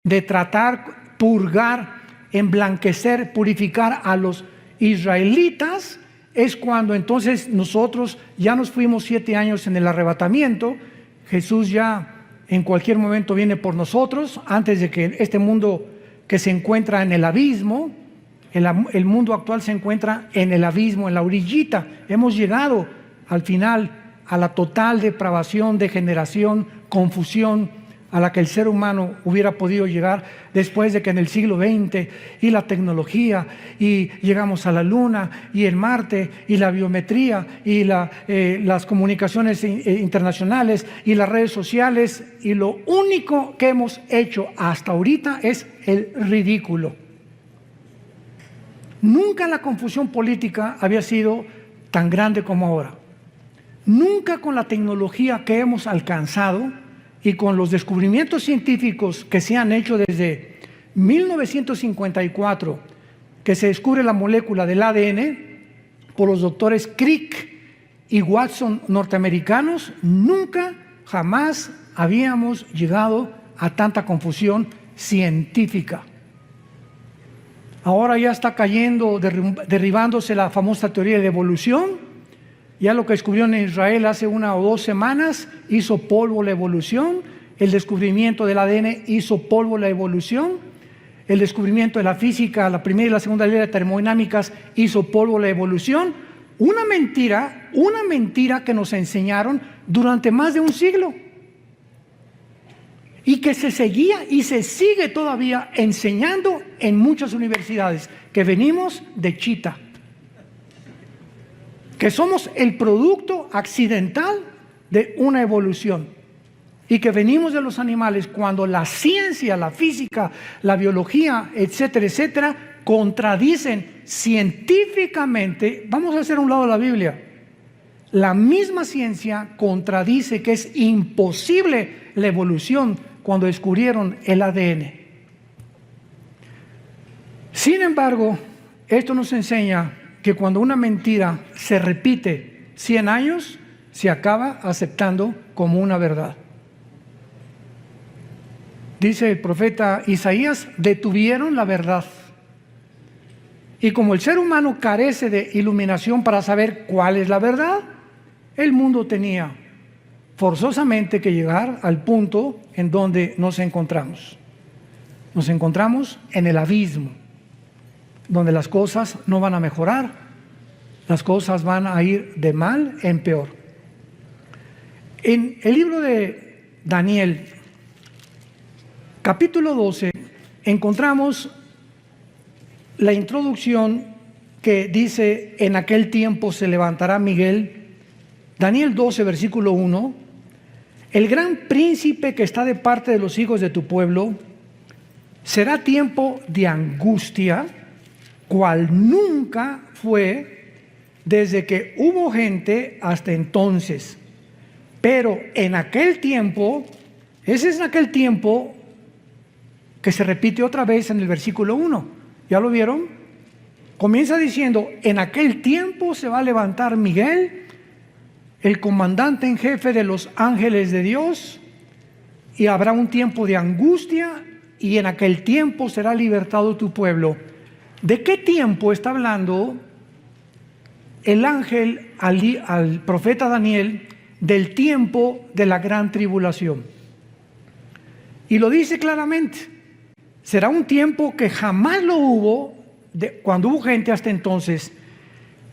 de tratar, purgar, emblanquecer, purificar a los israelitas, es cuando entonces nosotros ya nos fuimos 7 años en el arrebatamiento. Jesús ya en cualquier momento viene por nosotros, antes de que este mundo que se encuentra en el abismo, el mundo actual se encuentra en el abismo, en la orillita. Hemos llegado al final a la total depravación, degeneración, confusión a la que el ser humano hubiera podido llegar después de que en el siglo XX y la tecnología y llegamos a la Luna y el Marte y la biometría y las comunicaciones internacionales y las redes sociales, y lo único que hemos hecho hasta ahorita es el ridículo. Nunca la confusión política había sido tan grande como ahora. Nunca con la tecnología que hemos alcanzado y con los descubrimientos científicos que se han hecho desde 1954, que se descubre la molécula del ADN por los doctores Crick y Watson norteamericanos, nunca, jamás habíamos llegado a tanta confusión científica. Ahora ya está cayendo, derribándose la famosa teoría de evolución. Ya lo que descubrieron en Israel hace 1 o 2 semanas hizo polvo la evolución. El descubrimiento del ADN hizo polvo la evolución. El descubrimiento de la física, la primera y la segunda ley de termodinámicas, hizo polvo la evolución. Una mentira que nos enseñaron durante más de un siglo. Y que se seguía y se sigue todavía enseñando en muchas universidades, que venimos de Chita, que somos el producto accidental de una evolución y que venimos de los animales, cuando la ciencia, la física, la biología, etcétera, etcétera, contradicen científicamente. Vamos a hacer a un lado la Biblia. La misma ciencia contradice que es imposible la evolución cuando descubrieron el ADN. Sin embargo, esto nos enseña que cuando una mentira se repite 100 años, se acaba aceptando como una verdad. Dice el profeta Isaías: detuvieron la verdad. Y como el ser humano carece de iluminación para saber cuál es la verdad, el mundo tenía forzosamente que llegar al punto en donde nos encontramos. Nos encontramos en el abismo, donde las cosas no van a mejorar, las cosas van a ir de mal en peor. En el libro de Daniel, capítulo 12, encontramos la introducción que dice: en aquel tiempo se levantará Miguel. Daniel 12, versículo 1, el gran príncipe que está de parte de los hijos de tu pueblo. Será tiempo de angustia, cual nunca fue desde que hubo gente hasta entonces. Pero en aquel tiempo, ese es aquel tiempo que se repite otra vez en el versículo 1. ¿Ya lo vieron? Comienza diciendo: en aquel tiempo se va a levantar Miguel, el comandante en jefe de los ángeles de Dios, y habrá un tiempo de angustia, y en aquel tiempo será libertado tu pueblo. ¿De qué tiempo está hablando el ángel al profeta Daniel? Del tiempo de la gran tribulación. Y lo dice claramente: será un tiempo que jamás lo hubo cuando hubo gente hasta entonces.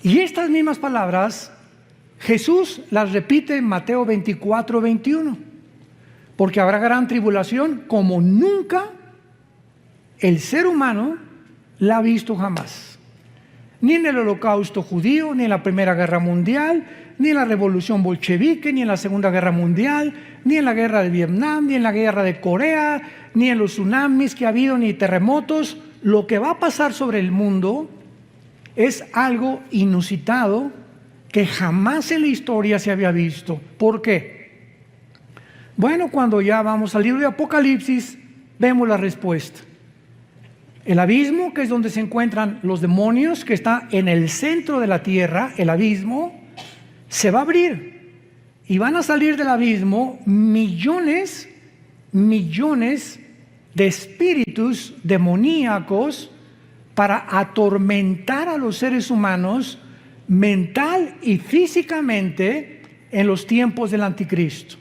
Y estas mismas palabras Jesús las repite en Mateo 24, 21. Porque habrá gran tribulación como nunca el ser humano la ha visto jamás. Ni en el Holocausto judío, ni en la Primera Guerra Mundial, ni en la Revolución Bolchevique, ni en la Segunda Guerra Mundial, ni en la Guerra de Vietnam, ni en la Guerra de Corea, ni en los tsunamis que ha habido, ni terremotos. Lo que va a pasar sobre el mundo es algo inusitado que jamás en la historia se había visto. ¿Por qué? Bueno, cuando ya vamos al libro de Apocalipsis, vemos la respuesta. El abismo, que es donde se encuentran los demonios, que está en el centro de la tierra, el abismo, se va a abrir. Y van a salir del abismo millones de espíritus demoníacos para atormentar a los seres humanos mental y físicamente en los tiempos del anticristo.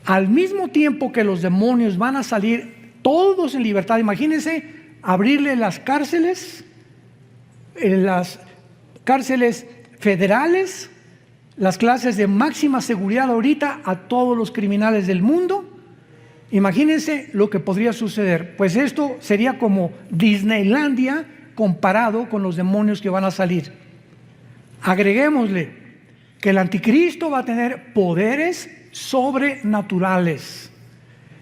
Al mismo tiempo que los demonios van a salir todos en libertad, imagínense abrirle las cárceles federales, las clases de máxima seguridad ahorita a todos los criminales del mundo. Imagínense lo que podría suceder. Pues esto sería como Disneylandia comparado con los demonios que van a salir. Agreguémosle que el anticristo va a tener poderes sobrenaturales,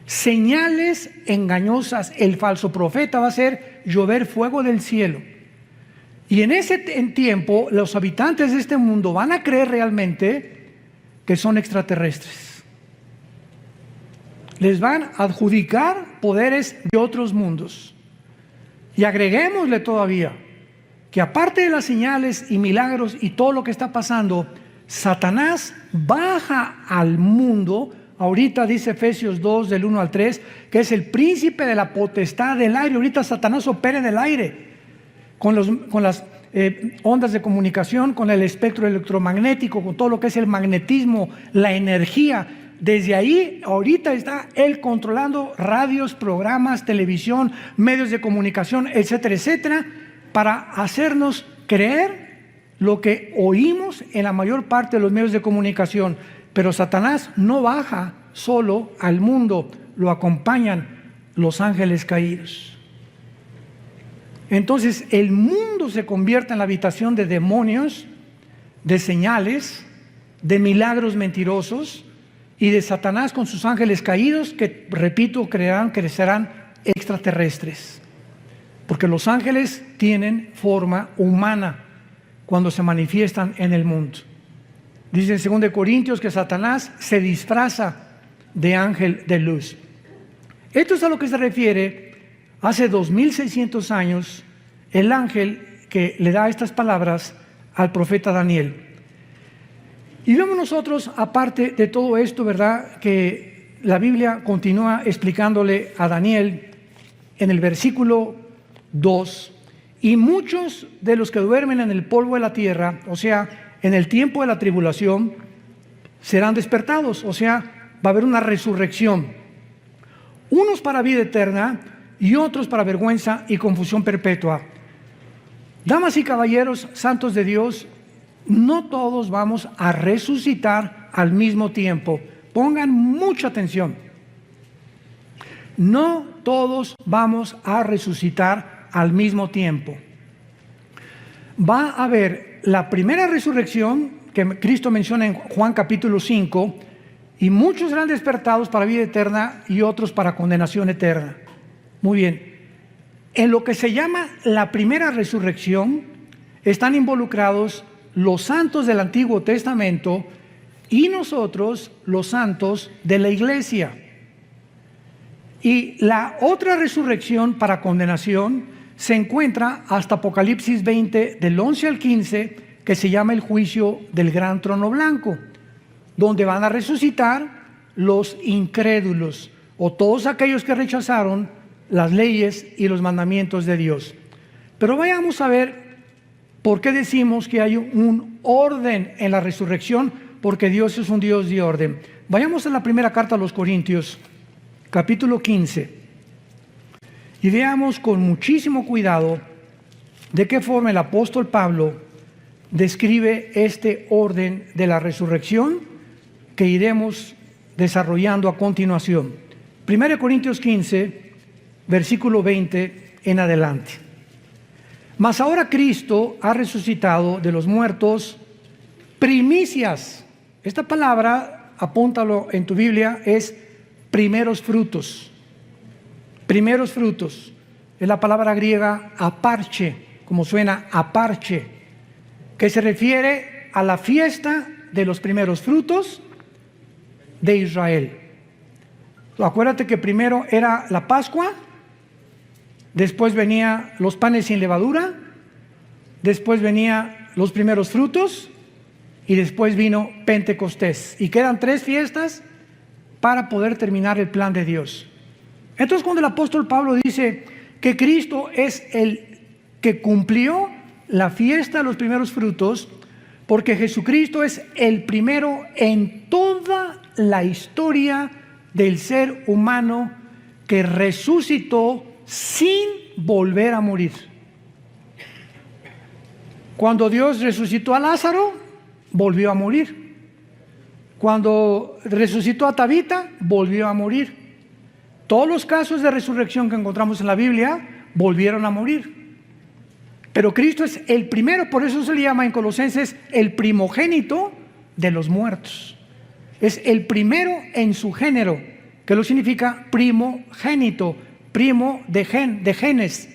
señales engañosas. El falso profeta va a hacer llover fuego del cielo. Y en ese tiempo los habitantes de este mundo van a creer realmente que son extraterrestres. Les van a adjudicar poderes de otros mundos. Y agreguémosle todavía que aparte de las señales y milagros y todo lo que está pasando, Satanás baja al mundo. Ahorita dice Efesios 2 del 1 al 3 que es el príncipe de la potestad del aire. Ahorita Satanás opera en el aire con las ondas de comunicación, con el espectro electromagnético, con todo lo que es el magnetismo, la energía. Desde ahí, ahorita está él controlando radios, programas, televisión, medios de comunicación, etcétera, etcétera, para hacernos creer lo que oímos en la mayor parte de los medios de comunicación. Pero Satanás no baja solo al mundo, lo acompañan los ángeles caídos. Entonces el mundo se convierte en la habitación de demonios, de señales, de milagros mentirosos y de Satanás con sus ángeles caídos que, repito, crecerán extraterrestres. Porque los ángeles tienen forma humana cuando se manifiestan en el mundo. Dice en 2 Corintios que Satanás se disfraza de ángel de luz. Esto es a lo que se refiere hace 2600 años el ángel que le da estas palabras al profeta Daniel. Y vemos nosotros, aparte de todo esto, ¿verdad?, que la Biblia continúa explicándole a Daniel en el versículo 2, y muchos de los que duermen en el polvo de la tierra, o sea, en el tiempo de la tribulación, serán despertados, o sea, va a haber una resurrección. Unos para vida eterna y otros para vergüenza y confusión perpetua. Damas y caballeros, santos de Dios, no todos vamos a resucitar al mismo tiempo. Pongan mucha atención. No todos vamos a resucitar al mismo tiempo. Va a haber la primera resurrección que Cristo menciona en Juan capítulo 5, y muchos serán despertados para vida eterna y otros para condenación eterna. Muy bien. En lo que se llama la primera resurrección están involucrados los santos del Antiguo Testamento y nosotros, los santos de la iglesia. Y la otra resurrección para condenación se encuentra hasta Apocalipsis 20, del 11 al 15, que se llama el juicio del gran trono blanco, donde van a resucitar los incrédulos o todos aquellos que rechazaron las leyes y los mandamientos de Dios. Pero vayamos a ver por qué decimos que hay un orden en la resurrección, porque Dios es un Dios de orden. Vayamos a la primera carta a los Corintios, capítulo 15, y veamos con muchísimo cuidado de qué forma el apóstol Pablo describe este orden de la resurrección que iremos desarrollando a continuación. 1 Corintios 15, versículo 20 en adelante. Mas ahora Cristo ha resucitado de los muertos, primicias. Esta palabra, apúntalo en tu Biblia, es primeros frutos. Primeros frutos. Es la palabra griega aparche, como suena aparche, que se refiere a la fiesta de los primeros frutos de Israel. Acuérdate que primero era la Pascua, después venía los panes sin levadura, después venía los primeros frutos y después vino Pentecostés. Y quedan 3 fiestas para poder terminar el plan de Dios. Entonces, cuando el apóstol Pablo dice que Cristo es el que cumplió la fiesta de los primeros frutos, porque Jesucristo es el primero en toda la historia del ser humano que resucitó sin volver a morir. Cuando Dios resucitó a Lázaro, volvió a morir. Cuando resucitó a Tabita, volvió a morir. Todos los casos de resurrección que encontramos en la Biblia volvieron a morir. Pero Cristo es el primero, por eso se le llama en Colosenses el primogénito de los muertos. Es el primero en su género, que lo significa primogénito, primo de genes,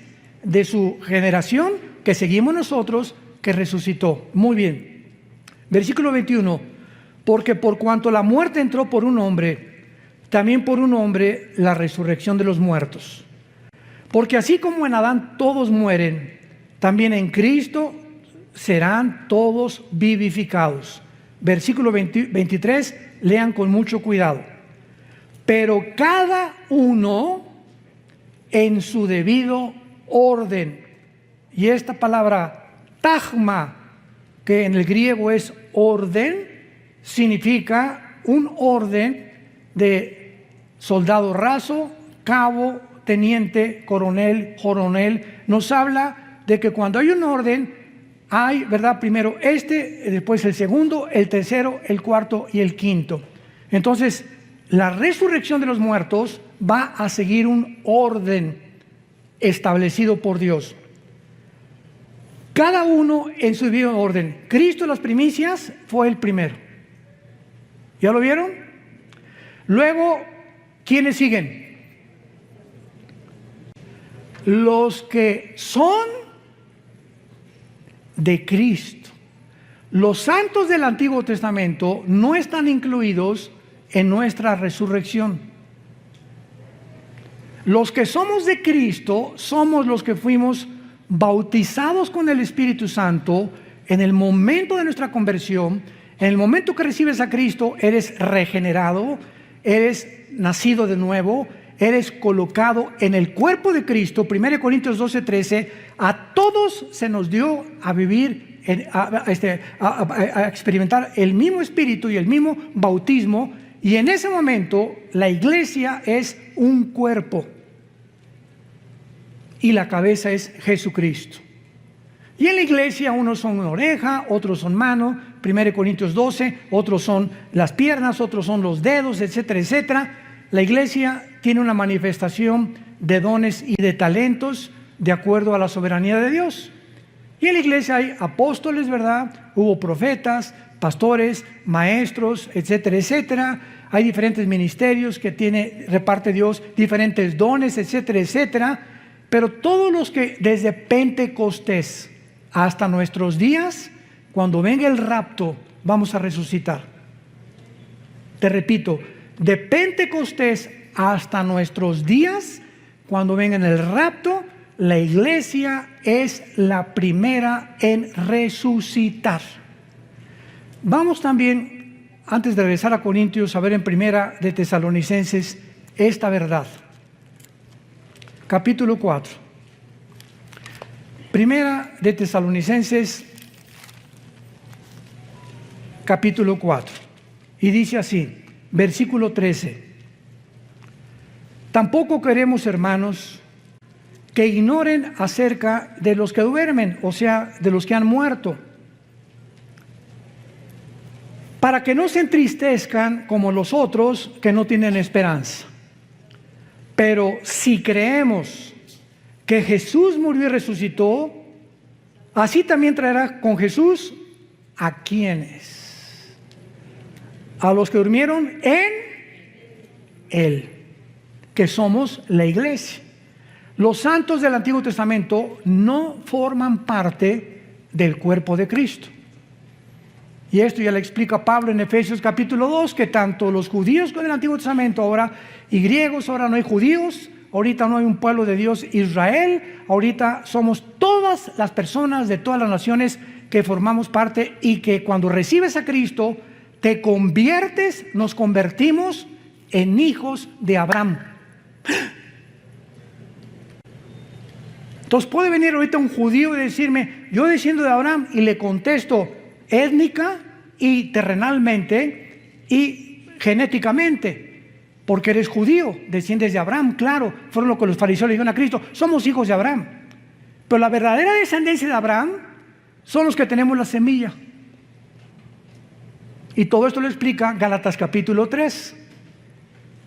de su generación que seguimos nosotros, que resucitó. Muy bien. Versículo 21. Porque por cuanto la muerte entró por un hombre, también por un hombre la resurrección de los muertos. Porque así como en Adán todos mueren, también en Cristo serán todos vivificados. Versículo 23, lean con mucho cuidado. Pero cada uno en su debido orden. Y esta palabra tagma, que en el griego es orden, significa un orden de soldado raso, cabo, teniente, coronel, nos habla de que cuando hay un orden, hay, ¿verdad? Primero después el segundo, el tercero, el cuarto y el quinto. Entonces, la resurrección de los muertos va a seguir un orden establecido por Dios. Cada uno en su debido orden. Cristo, las primicias, fue el primero. ¿Ya lo vieron? Luego, ¿quiénes siguen? Los que son de Cristo. Los santos del Antiguo Testamento no están incluidos en nuestra resurrección. Los que somos de Cristo somos los que fuimos bautizados con el Espíritu Santo en el momento de nuestra conversión. En el momento que recibes a Cristo, eres regenerado, eres nacido de nuevo, eres colocado en el cuerpo de Cristo. 1 Corintios 12:13, a todos se nos dio a vivir, a experimentar el mismo espíritu y el mismo bautismo, y en ese momento la iglesia es un cuerpo y la cabeza es Jesucristo. Y en la iglesia unos son una oreja, otros son mano, 1 Corintios 12, otros son las piernas, otros son los dedos, etcétera, etcétera. La iglesia tiene una manifestación de dones y de talentos de acuerdo a la soberanía de Dios. Y en la iglesia hay apóstoles, ¿verdad? Hubo profetas, pastores, maestros, etcétera, etcétera. Hay diferentes ministerios que reparte Dios, diferentes dones, etcétera, etcétera. Pero todos los que desde Pentecostés hasta nuestros días, cuando venga el rapto, vamos a resucitar. Te repito, de Pentecostés hasta nuestros días, cuando venga el rapto, la iglesia es la primera en resucitar. Vamos también, antes de regresar a Corintios, a ver en Primera de Tesalonicenses esta verdad. Capítulo 4. Primera de Tesalonicenses, capítulo 4. Y dice así, versículo 13. Tampoco queremos, hermanos, que ignoren acerca de los que duermen, o sea, de los que han muerto, para que no se entristezcan como los otros que no tienen esperanza. Pero si creemos que Jesús murió y resucitó, así también traerá con Jesús ¿a quiénes? A los que durmieron en Él, que somos la iglesia. Los santos del Antiguo Testamento no forman parte del cuerpo de Cristo. Y esto ya le explica Pablo en Efesios capítulo 2, que tanto los judíos con el Antiguo Testamento ahora y griegos, ahora no hay judíos, ahorita no hay un pueblo de Dios, Israel, ahorita somos todas las personas de todas las naciones que formamos parte, y que cuando recibes a Cristo te conviertes, nos convertimos en hijos de Abraham. Entonces puede venir ahorita un judío y decirme, yo desciendo de Abraham, y le contesto étnica y terrenalmente y genéticamente, porque eres judío, desciendes de Abraham, claro, fueron lo que los fariseos le dijeron a Cristo, somos hijos de Abraham. Pero la verdadera descendencia de Abraham son los que tenemos la semilla. Y todo esto lo explica Gálatas capítulo 3.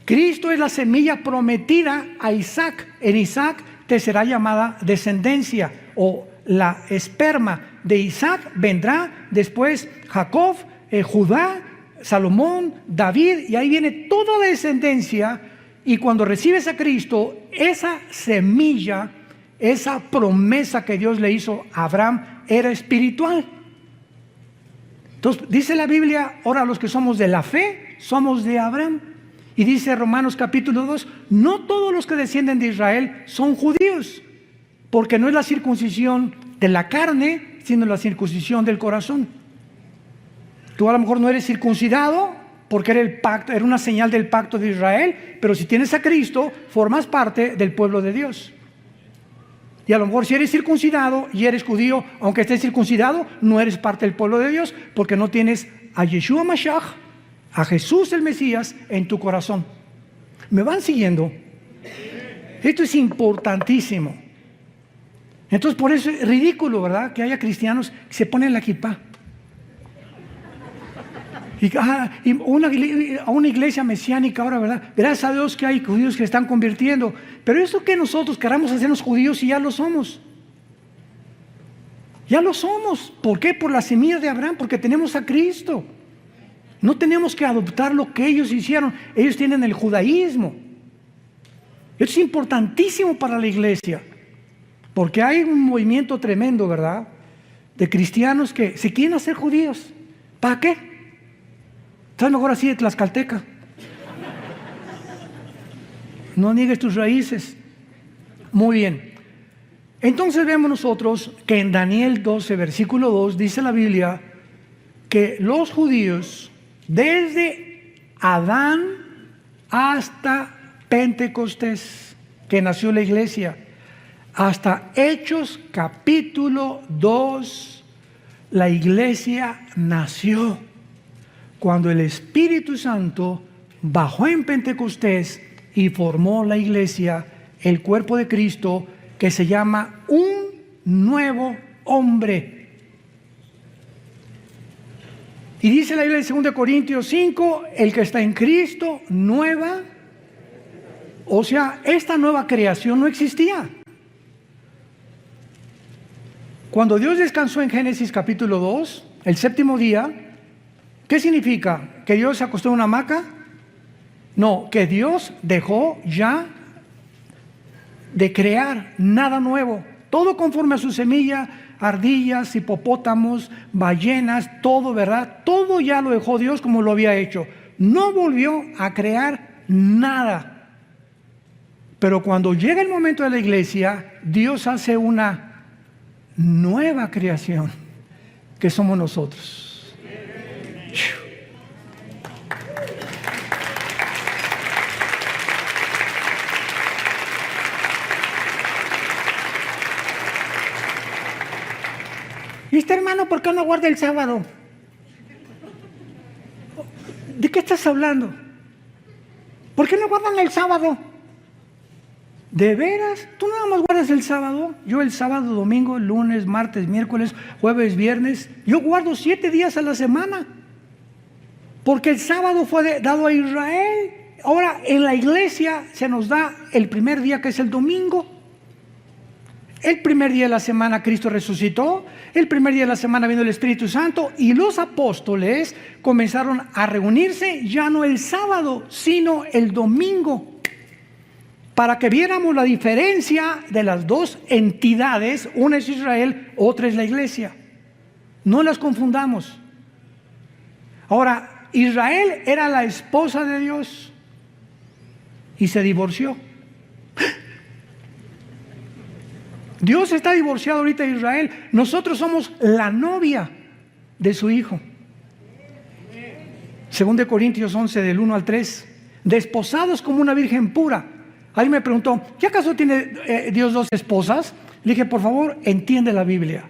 Cristo es la semilla prometida a Isaac. En Isaac te será llamada descendencia, o la esperma de Isaac vendrá después Jacob, Judá, Salomón, David, y ahí viene toda la descendencia. Y cuando recibes a Cristo, esa semilla, esa promesa que Dios le hizo a Abraham era espiritual. Entonces dice la Biblia, ahora los que somos de la fe, somos de Abraham. Y dice Romanos capítulo 2, no todos los que descienden de Israel son judíos, porque no es la circuncisión de la carne, sino la circuncisión del corazón. Tú a lo mejor no eres circuncidado porque era el pacto, era una señal del pacto de Israel, pero si tienes a Cristo, formas parte del pueblo de Dios. Y a lo mejor si eres circuncidado y eres judío, aunque estés circuncidado, no eres parte del pueblo de Dios, porque no tienes a Yeshua Mashiach, a Jesús el Mesías, en tu corazón. ¿Me van siguiendo? Esto es importantísimo. Entonces por eso es ridículo, ¿verdad?, que haya cristianos que se ponen la kipá. Y a una iglesia mesiánica ahora, ¿verdad? Gracias a Dios que hay judíos que se están convirtiendo. Pero eso que nosotros queramos hacernos judíos y ya lo somos. Ya lo somos. ¿Por qué? Por la semilla de Abraham, porque tenemos a Cristo. No tenemos que adoptar lo que ellos hicieron. Ellos tienen el judaísmo. Esto es importantísimo para la iglesia, porque hay un movimiento tremendo, ¿verdad?, de cristianos que se quieren hacer judíos. ¿Para qué? Estás mejor así de tlaxcalteca. No niegues tus raíces. Muy bien. Entonces vemos nosotros que en Daniel 12, versículo 2, dice la Biblia que los judíos, desde Adán hasta Pentecostés, que nació la iglesia, hasta Hechos capítulo 2, la iglesia nació cuando el Espíritu Santo bajó en Pentecostés y formó la iglesia, el cuerpo de Cristo, que se llama un nuevo hombre. Y dice la Biblia en 2 Corintios 5, el que está en Cristo, nueva. O sea, esta nueva creación no existía. Cuando Dios descansó en Génesis capítulo 2, el séptimo día, ¿qué significa? ¿Que Dios se acostó en una hamaca? No, que Dios dejó ya de crear nada nuevo. Todo conforme a su semilla, ardillas, hipopótamos, ballenas, todo, ¿verdad? Todo ya lo dejó Dios como lo había hecho. No volvió a crear nada. Pero cuando llega el momento de la iglesia, Dios hace una nueva creación, que somos nosotros. ¿Y este hermano por qué no guarda el sábado? ¿De qué estás hablando? ¿Por qué no guardan el sábado? ¿De veras? ¿Tú nada más guardas el sábado? Yo el sábado, domingo, lunes, martes, miércoles, jueves, viernes. Yo guardo 7 días a la semana. Porque el sábado fue dado a Israel. Ahora en la iglesia se nos da el primer día, que es el domingo. El primer día de la semana Cristo resucitó, el primer día de la semana vino el Espíritu Santo, y los apóstoles comenzaron a reunirse ya no el sábado, sino el domingo, para que viéramos la diferencia de las dos entidades. Una es Israel, otra es la iglesia. No las confundamos. Ahora, Israel era la esposa de Dios y se divorció. Dios está divorciado ahorita de Israel. Nosotros somos la novia de su Hijo. 2 Corintios 11, del 1 al 3. Desposados como una virgen pura. Alguien me preguntó, ¿qué acaso tiene Dios dos esposas? Le dije, por favor, entiende la Biblia.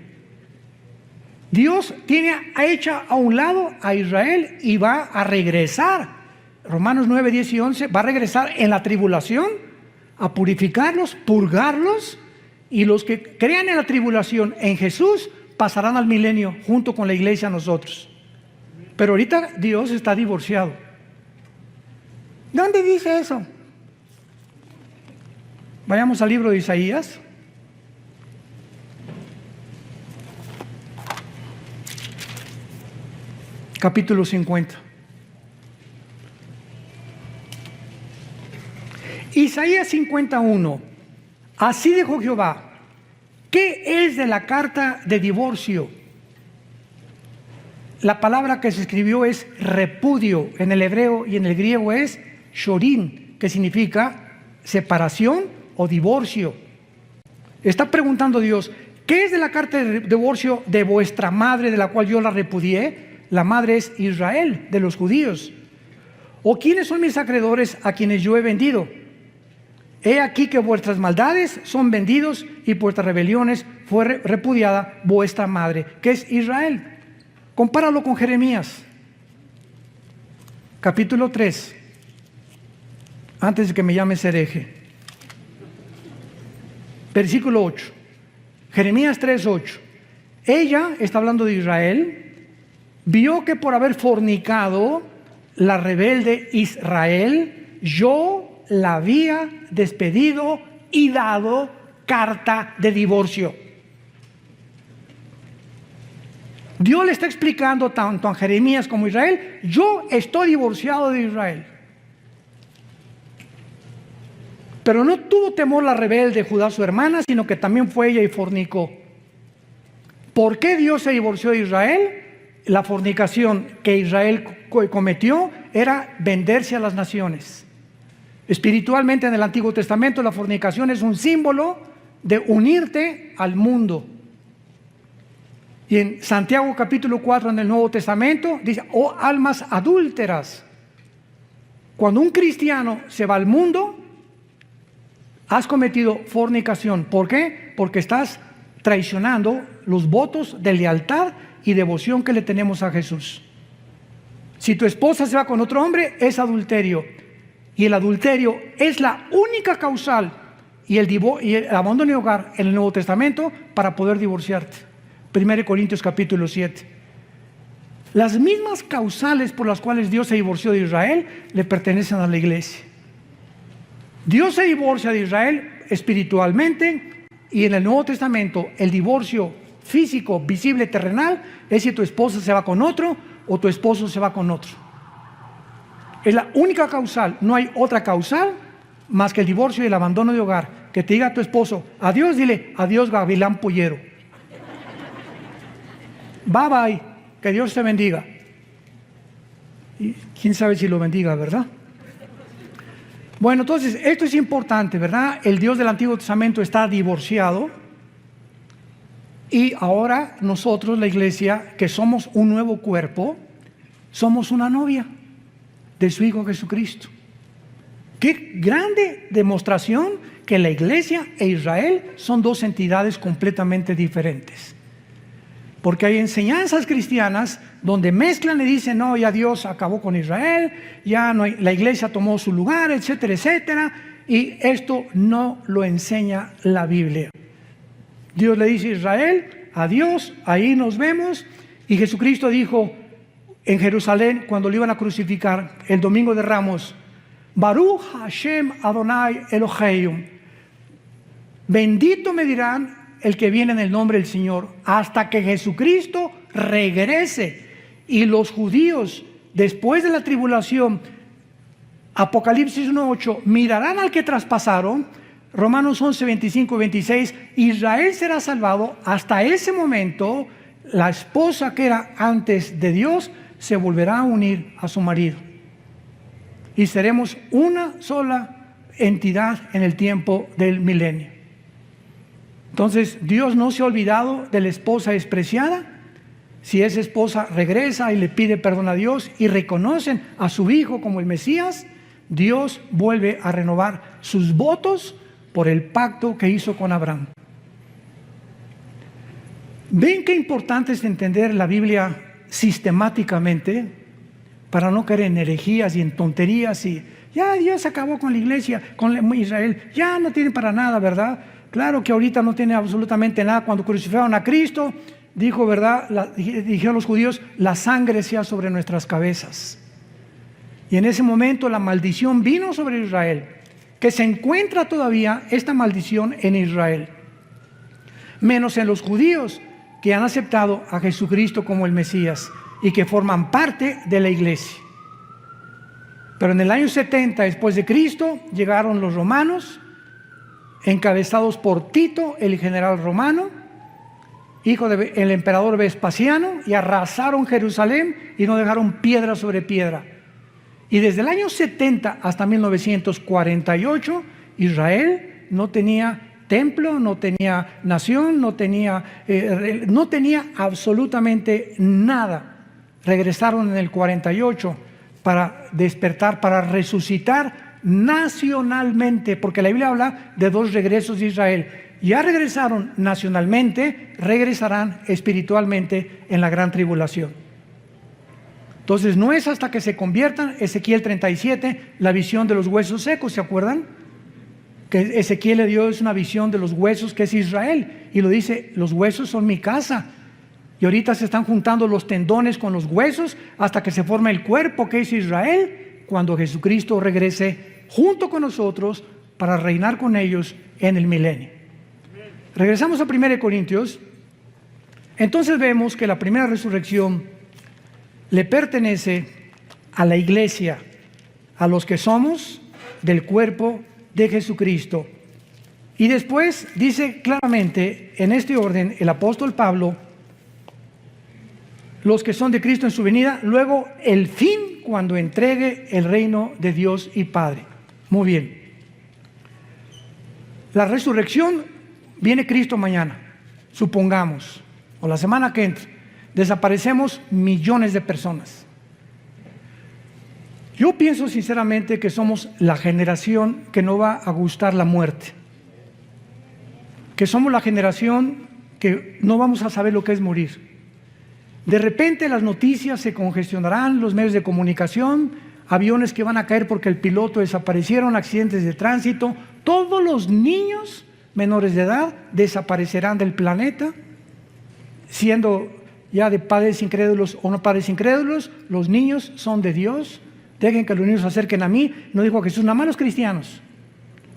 Dios tiene hecha a un lado a Israel y va a regresar. Romanos 9, 10 y 11, va a regresar en la tribulación a purificarlos, purgarlos, y los que crean en la tribulación en Jesús pasarán al milenio junto con la iglesia nosotros. Pero ahorita Dios está divorciado. ¿Dónde dice eso? Vayamos al libro de Isaías. Capítulo 50. Isaías 51. Así dijo Jehová: ¿qué es de la carta de divorcio? La palabra que se escribió es repudio en el hebreo, y en el griego es shorin, que significa separación o divorcio. Está preguntando Dios: ¿qué es de la carta de divorcio de vuestra madre, de la cual yo la repudié? La madre es Israel, de los judíos. ¿O quiénes son mis acreedores a quienes yo he vendido? He aquí que vuestras maldades son vendidos y vuestras rebeliones fue repudiada vuestra madre, que es Israel. Compáralo con Jeremías, capítulo 3, antes de que me llames hereje. Versículo 8. Jeremías 3, 8. Ella, está hablando de Israel, vio que por haber fornicado la rebelde Israel, yo la había despedido y dado carta de divorcio. Dios le está explicando tanto a Jeremías como a Israel: yo estoy divorciado de Israel. Pero no tuvo temor la rebelde Judá, su hermana, sino que también fue ella y fornicó. ¿Por qué Dios se divorció de Israel? La fornicación que Israel cometió era venderse a las naciones. Espiritualmente, en el Antiguo Testamento, la fornicación es un símbolo de unirte al mundo. Y en Santiago capítulo 4 en el Nuevo Testamento dice: oh almas adúlteras. Cuando un cristiano se va al mundo, has cometido fornicación. ¿Por qué? Porque estás traicionando los votos de lealtad y devoción que le tenemos a Jesús. Si tu esposa se va con otro hombre, es adulterio. Y el adulterio es la única causal y el abandono de hogar en el Nuevo Testamento para poder divorciarte. 1 Corintios capítulo 7. Las mismas causales por las cuales Dios se divorció de Israel le pertenecen a la iglesia. Dios se divorcia de Israel espiritualmente, y en el Nuevo Testamento el divorcio físico, visible, terrenal, es si tu esposa se va con otro o tu esposo se va con otro. Es la única causal, no hay otra causal más que el divorcio y el abandono de hogar. Que te diga tu esposo adiós, dile: adiós, gavilán pollero. Bye bye, que Dios te bendiga. Y quién sabe si lo bendiga, ¿verdad? Bueno, entonces esto es importante, ¿verdad? El Dios del Antiguo Testamento está divorciado, y ahora nosotros, la iglesia, que somos un nuevo cuerpo, somos una novia de su Hijo Jesucristo. Qué grande demostración que la iglesia e Israel son dos entidades completamente diferentes. Porque hay enseñanzas cristianas donde mezclan y dicen: no, ya Dios acabó con Israel, ya no hay, la iglesia tomó su lugar, etcétera, etcétera. Y esto no lo enseña la Biblia. Dios le dice a Israel: adiós, ahí nos vemos. Y Jesucristo dijo en Jerusalén, cuando lo iban a crucificar el domingo de Ramos: Baruch Hashem Adonai Eloheinu, bendito me dirán el que viene en el nombre del Señor, hasta que Jesucristo regrese. Y los judíos, después de la tribulación, Apocalipsis 1:8, mirarán al que traspasaron. Romanos 11, 25 y 26, Israel será salvado. Hasta ese momento, la esposa que era antes de Dios se volverá a unir a su marido. Y seremos una sola entidad en el tiempo del milenio. Entonces, Dios no se ha olvidado de la esposa despreciada. Si esa esposa regresa y le pide perdón a Dios y reconocen a su hijo como el Mesías, Dios vuelve a renovar sus votos por el pacto que hizo con Abraham. ¿Ven qué importante es entender la Biblia sistemáticamente para no caer en herejías y en tonterías y ya Dios acabó con la iglesia, con Israel, ya no tiene para nada, ¿verdad? Claro que ahorita no tiene absolutamente nada. Cuando crucificaron a Cristo, dijo, ¿verdad? Dijeron los judíos, la sangre sea sobre nuestras cabezas. Y en ese momento la maldición vino sobre Israel, que se encuentra todavía esta maldición en Israel, menos en los judíos que han aceptado a Jesucristo como el Mesías y que forman parte de la iglesia. Pero en el año 70 después de Cristo llegaron los romanos, encabezados por Tito, el general romano, hijo del emperador Vespasiano, y arrasaron Jerusalén y no dejaron piedra sobre piedra. Y desde el año 70 hasta 1948, Israel no tenía templo, no tenía nación, no tenía absolutamente nada. Regresaron en el 48 para despertar, para resucitar nacionalmente, porque la Biblia habla de 2 regresos de Israel. Ya regresaron nacionalmente, regresarán espiritualmente en la gran tribulación. Entonces no es hasta que se conviertan, Ezequiel 37, la visión de los huesos secos, ¿se acuerdan? Que Ezequiel le dio es una visión de los huesos, que es Israel, y lo dice, los huesos son mi casa. Y ahorita se están juntando los tendones con los huesos hasta que se forma el cuerpo, que es Israel, cuando Jesucristo regrese junto con nosotros para reinar con ellos en el milenio. Regresamos a 1 Corintios. Entonces vemos que la primera resurrección le pertenece a la iglesia, a los que somos del cuerpo de Jesucristo. Y después dice claramente en este orden el apóstol Pablo, los que son de Cristo en su venida, luego el fin cuando entregue el reino de Dios y Padre. Muy bien. La resurrección, viene Cristo mañana, supongamos, o la semana que entra, desaparecemos millones de personas. Yo pienso sinceramente que somos la generación que no va a gustar la muerte, que somos la generación que no vamos a saber lo que es morir. De repente las noticias se congestionarán, los medios de comunicación, aviones que van a caer porque el piloto desaparecieron, accidentes de tránsito, todos los niños menores de edad desaparecerán del planeta, siendo ya de padres incrédulos o no padres incrédulos. Los niños son de Dios. Dejen que los niños se acerquen a mí. No dijo Jesús, nada más los cristianos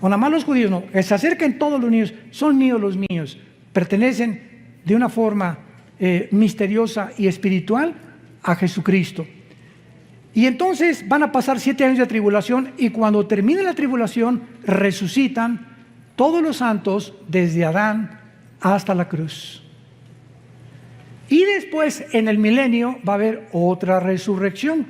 o nada más los judíos, no, que se acerquen todos los niños. Son míos los niños, pertenecen de una forma misteriosa y espiritual a Jesucristo. Y entonces van a pasar 7 años de tribulación, y cuando termine la tribulación resucitan todos los santos desde Adán hasta la cruz. Y después en el milenio va a haber otra resurrección,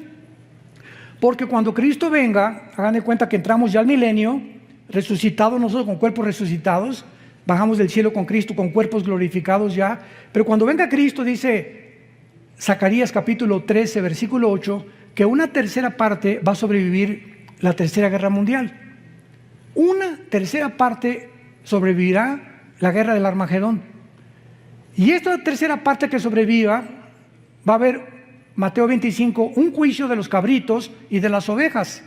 porque cuando Cristo venga, hagan de cuenta que entramos ya al milenio, resucitados nosotros con cuerpos resucitados, bajamos del cielo con Cristo con cuerpos glorificados ya, pero cuando venga Cristo, dice Zacarías capítulo 13 versículo 8, que una tercera parte va a sobrevivir la tercera guerra mundial. Una tercera parte sobrevivirá la guerra del Armagedón. Y esta tercera parte que sobreviva, va a haber, Mateo 25, un juicio de los cabritos y de las ovejas.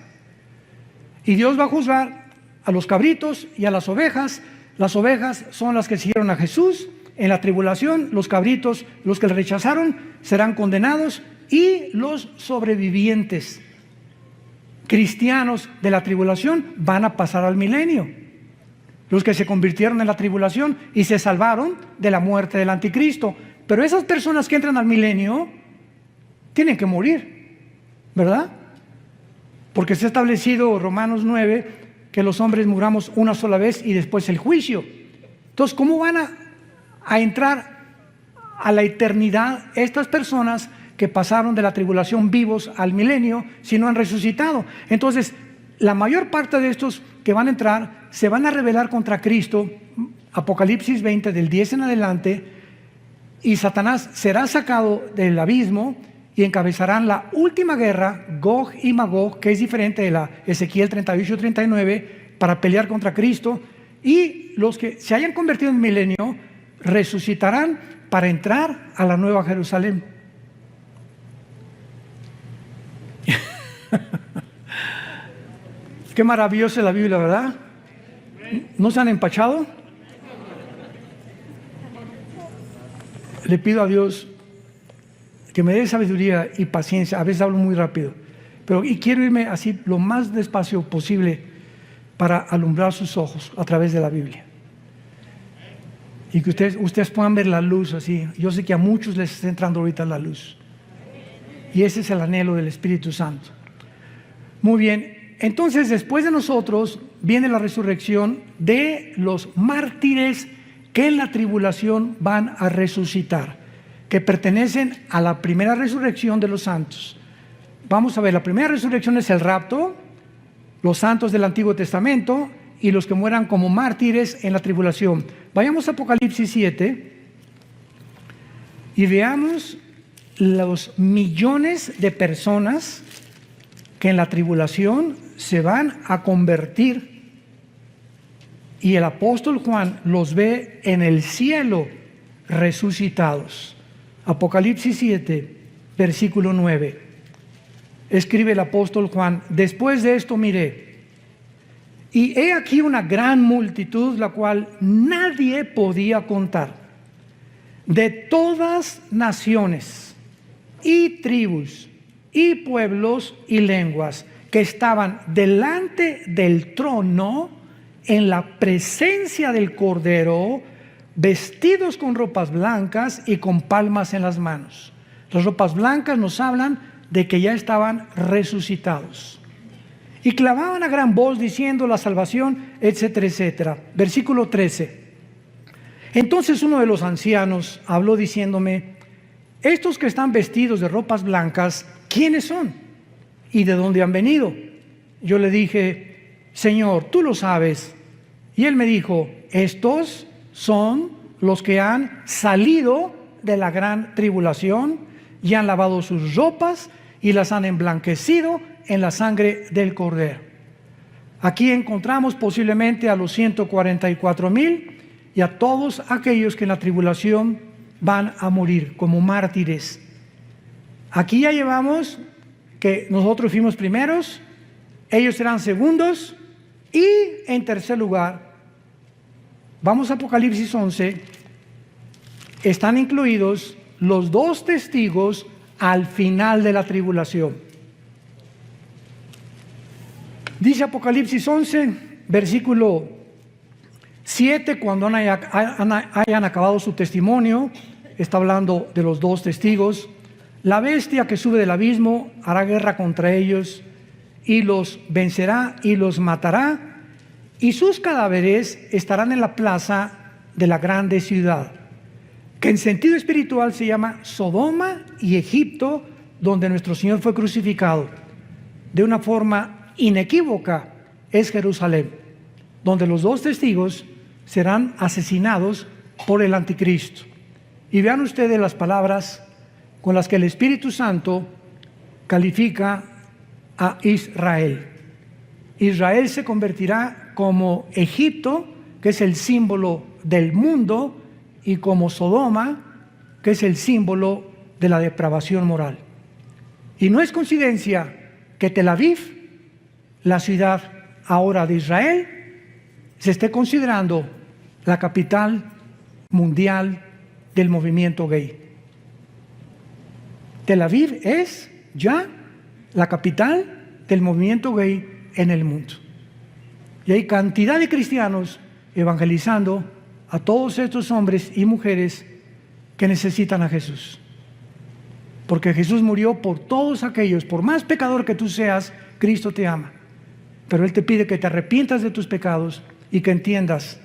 Y Dios va a juzgar a los cabritos y a las ovejas. Las ovejas son las que siguieron a Jesús en la tribulación, los cabritos, los que le rechazaron, serán condenados, y los sobrevivientes cristianos de la tribulación van a pasar al milenio. Los que se convirtieron en la tribulación y se salvaron de la muerte del anticristo. Pero esas personas que entran al milenio tienen que morir, ¿verdad? Porque se ha establecido Romanos 9 que los hombres muramos una sola vez y después el juicio. Entonces, ¿cómo van a entrar a la eternidad estas personas que pasaron de la tribulación vivos al milenio si no han resucitado? Entonces, la mayor parte de estos que van a entrar se van a rebelar contra Cristo, Apocalipsis 20 del 10 en adelante, y Satanás será sacado del abismo y encabezarán la última guerra, Gog y Magog, que es diferente de la Ezequiel 38-39, para pelear contra Cristo. Y los que se hayan convertido en milenio resucitarán para entrar a la Nueva Jerusalén. Qué maravillosa es la Biblia, ¿verdad? ¿No se han empachado? Le pido a Dios que me dé sabiduría y paciencia. A veces hablo muy rápido, y quiero irme así lo más despacio posible para alumbrar sus ojos a través de la Biblia. Y que ustedes puedan ver la luz así. Yo sé que a muchos les está entrando ahorita la luz. Y ese es el anhelo del Espíritu Santo. Muy bien, entonces después de nosotros viene la resurrección de los mártires que en la tribulación van a resucitar, que pertenecen a la primera resurrección de los santos. Vamos a ver, la primera resurrección es el rapto, los santos del Antiguo Testamento y los que mueran como mártires en la tribulación. Vayamos a Apocalipsis 7 y veamos los millones de personas que en la tribulación se van a convertir, y el apóstol Juan los ve en el cielo resucitados. Apocalipsis 7, versículo 9. Escribe el apóstol Juan: después de esto miré, y he aquí una gran multitud, la cual nadie podía contar, de todas naciones y tribus y pueblos y lenguas, que estaban delante del trono en la presencia del Cordero, vestidos con ropas blancas y con palmas en las manos. Las ropas blancas nos hablan de que ya estaban resucitados. Y clamaban a gran voz diciendo: la salvación, etcétera, etcétera. Versículo 13. Entonces uno de los ancianos habló diciéndome: estos que están vestidos de ropas blancas, ¿quiénes son? ¿Y de dónde han venido? Yo le dije: Señor, tú lo sabes. Y él me dijo: estos son los que han salido de la gran tribulación y han lavado sus ropas y las han emblanquecido en la sangre del Cordero. Aquí encontramos posiblemente a los 144,000 y a todos aquellos que en la tribulación van a morir como mártires. Aquí ya llevamos que nosotros fuimos primeros, ellos serán segundos, y en tercer lugar, vamos a Apocalipsis 11, están incluidos los 2 testigos al final de la tribulación. Dice Apocalipsis 11, versículo 7, cuando hayan acabado su testimonio, está hablando de los 2 testigos: la bestia que sube del abismo hará guerra contra ellos y los vencerá y los matará, y sus cadáveres estarán en la plaza de la grande ciudad, que en sentido espiritual se llama Sodoma y Egipto, donde nuestro Señor fue crucificado. De una forma inequívoca es Jerusalén, donde los 2 testigos serán asesinados por el anticristo. Y vean ustedes las palabras con las que el Espíritu Santo califica a Israel. Israel se convertirá como Egipto, que es el símbolo del mundo, y como Sodoma, que es el símbolo de la depravación moral. Y no es coincidencia que Tel Aviv, la ciudad ahora de Israel, se esté considerando la capital mundial del movimiento gay. Tel Aviv es ya la capital del movimiento gay en el mundo. Y hay cantidad de cristianos evangelizando a todos estos hombres y mujeres que necesitan a Jesús. Porque Jesús murió por todos aquellos, por más pecador que tú seas, Cristo te ama. Pero Él te pide que te arrepientas de tus pecados y que entiendas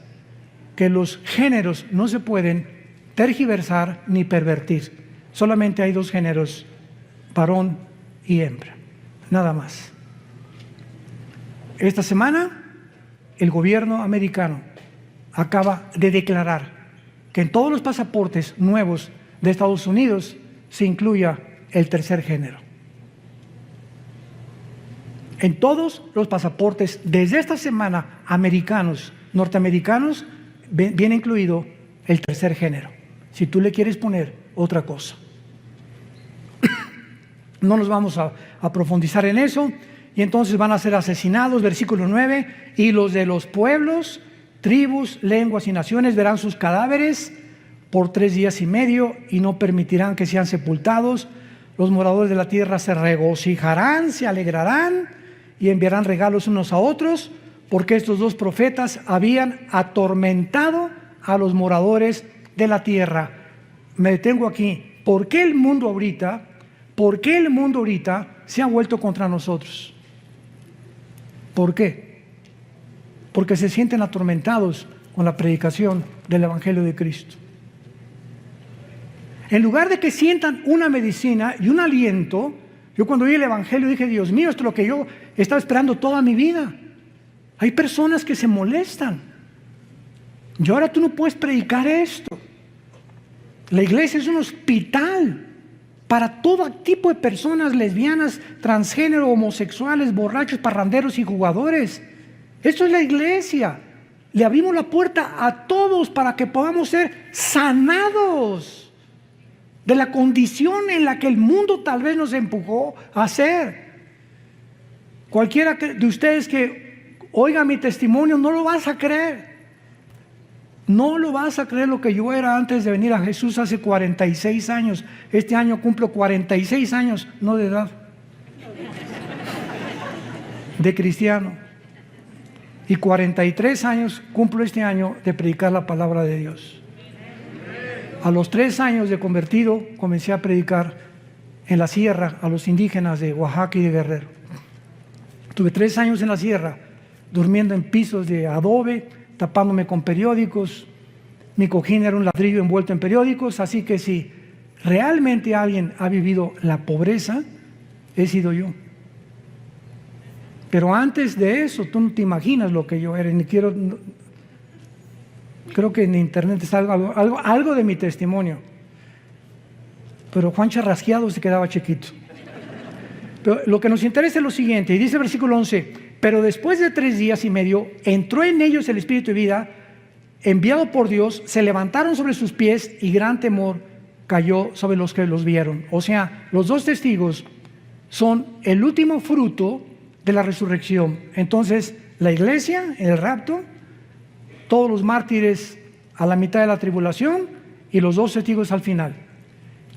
que los géneros no se pueden tergiversar ni pervertir. Solamente hay 2 géneros, varón y hembra, nada más. Esta semana el gobierno americano acaba de declarar que en todos los pasaportes nuevos de Estados Unidos se incluya el tercer género. En todos los pasaportes desde esta semana americanos, norteamericanos, viene incluido el tercer género, si tú le quieres poner otra cosa. No nos vamos a profundizar en eso. Y entonces van a ser asesinados, versículo 9, y los de los pueblos, tribus, lenguas y naciones verán sus cadáveres por 3 días y medio y no permitirán que sean sepultados. Los moradores de la tierra se regocijarán, se alegrarán y enviarán regalos unos a otros, porque estos 2 profetas habían atormentado a los moradores de la tierra. Me detengo aquí. ¿Por qué el mundo ahorita se ha vuelto contra nosotros? ¿Por qué? Porque se sienten atormentados con la predicación del Evangelio de Cristo. En lugar de que sientan una medicina y un aliento, yo cuando oí el Evangelio dije, Dios mío, esto es lo que yo estaba esperando toda mi vida. Hay personas que se molestan. Y ahora tú no puedes predicar esto. La iglesia es un hospital para todo tipo de personas, lesbianas, transgénero, homosexuales, borrachos, parranderos y jugadores. Esto es la iglesia. Le abrimos la puerta a todos para que podamos ser sanados de la condición en la que el mundo tal vez nos empujó a ser. Cualquiera de ustedes que oiga mi testimonio no lo vas a creer. No lo vas a creer lo que yo era antes de venir a Jesús hace 46 años. Este año cumplo 46 años, no de edad, de cristiano. Y 43 años cumplo este año de predicar la palabra de Dios. A los 3 años de convertido comencé a predicar en la sierra a los indígenas de Oaxaca y de Guerrero. Tuve 3 años en la sierra, durmiendo en pisos de adobe, tapándome con periódicos. Mi cojín era un ladrillo envuelto en periódicos, así que si realmente alguien ha vivido la pobreza, he sido yo. Pero antes de eso, tú no te imaginas lo que yo era. Creo que en internet está algo de mi testimonio. Pero Juan Charrasqueado se quedaba chiquito. Pero lo que nos interesa es lo siguiente, y dice el versículo 11, pero después de 3 días y medio, entró en ellos el Espíritu de vida, enviado por Dios, se levantaron sobre sus pies y gran temor cayó sobre los que los vieron. O sea, los 2 testigos son el último fruto de la resurrección. Entonces, la iglesia en el rapto, todos los mártires a la mitad de la tribulación y los 2 testigos al final.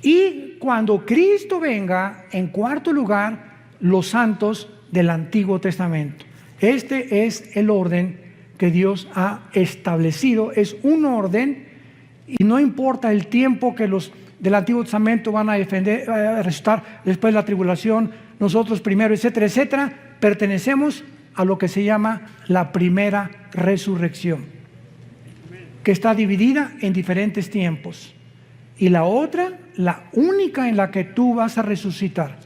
Y cuando Cristo venga, en cuarto lugar, los santos del Antiguo Testamento. Este es el orden que Dios ha establecido. Es un orden y no importa el tiempo que los del Antiguo Testamento van a resucitar después de la tribulación, nosotros primero, etcétera, etcétera, pertenecemos a lo que se llama la primera resurrección, que está dividida en diferentes tiempos. Y la otra, la única en la que tú vas a resucitar,